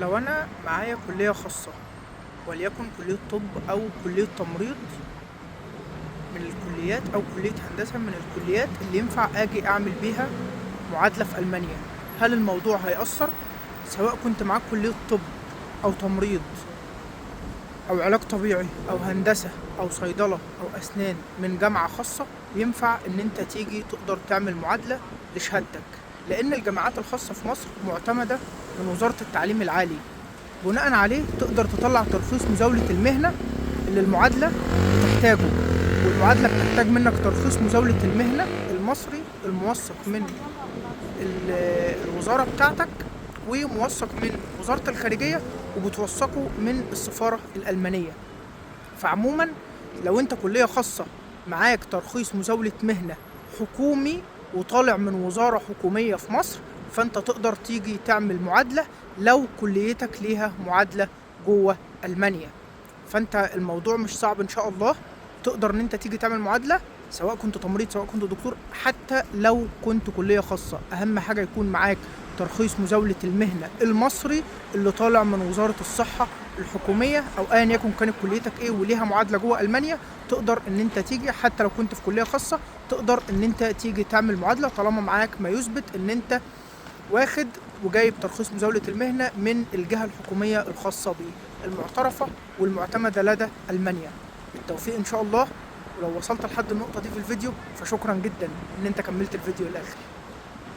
لو أنا معايا كلية خاصة وليكن كلية طب أو كلية تمريض من الكليات، أو كلية هندسة من الكليات اللي ينفع أجي أعمل بيها معادلة في ألمانيا، هل الموضوع هيأثر؟ سواء كنت معاك كلية طب أو تمريض أو علاج طبيعي أو هندسة أو صيدلة أو أسنان من جامعة خاصة، ينفع إن أنت تيجي تقدر تعمل معادلة لشهادتك، لأن الجامعات الخاصة في مصر معتمدة من وزارة التعليم العالي. بناء عليه تقدر تطلع ترخيص مزاولة المهنة اللي المعادلة بتحتاجه، والمعادلة بتحتاج منك ترخيص مزاولة المهنة المصري الموثق من الوزارة بتاعتك، وموثق من وزارة الخارجية، وبتوثقه من السفارة الألمانية. فعموما لو انت كلية خاصة معاك ترخيص مزاولة مهنة حكومي وطالع من وزارة حكومية في مصر، فانت تقدر تيجي تعمل معادلة لو كليتك ليها معادلة جوه ألمانيا. فانت الموضوع مش صعب ان شاء الله، تقدر ان انت تيجي تعمل معادلة سواء كنت تمريض سواء كنت دكتور، حتى لو كنت كلية خاصة. اهم حاجة يكون معاك ترخيص مزاولة المهنة المصري اللي طالع من وزارة الصحة الحكومية، او ايا يكن كانت كليتك ايه وليها معادلة جوه ألمانيا. تقدر ان انت تيجي حتى لو كنت في كلية خاصة، تقدر ان انت تيجي تعمل معادلة طالما معاك ما يثبت ان انت واخد وجايب ترخيص مزاولة المهنة من الجهة الحكومية الخاصة بيه المعترفة والمعتمدة لدى ألمانيا. بالتوفيق إن شاء الله. ولو وصلت لحد النقطة دي في الفيديو فشكرا جدا إن أنت كملت الفيديو للآخر.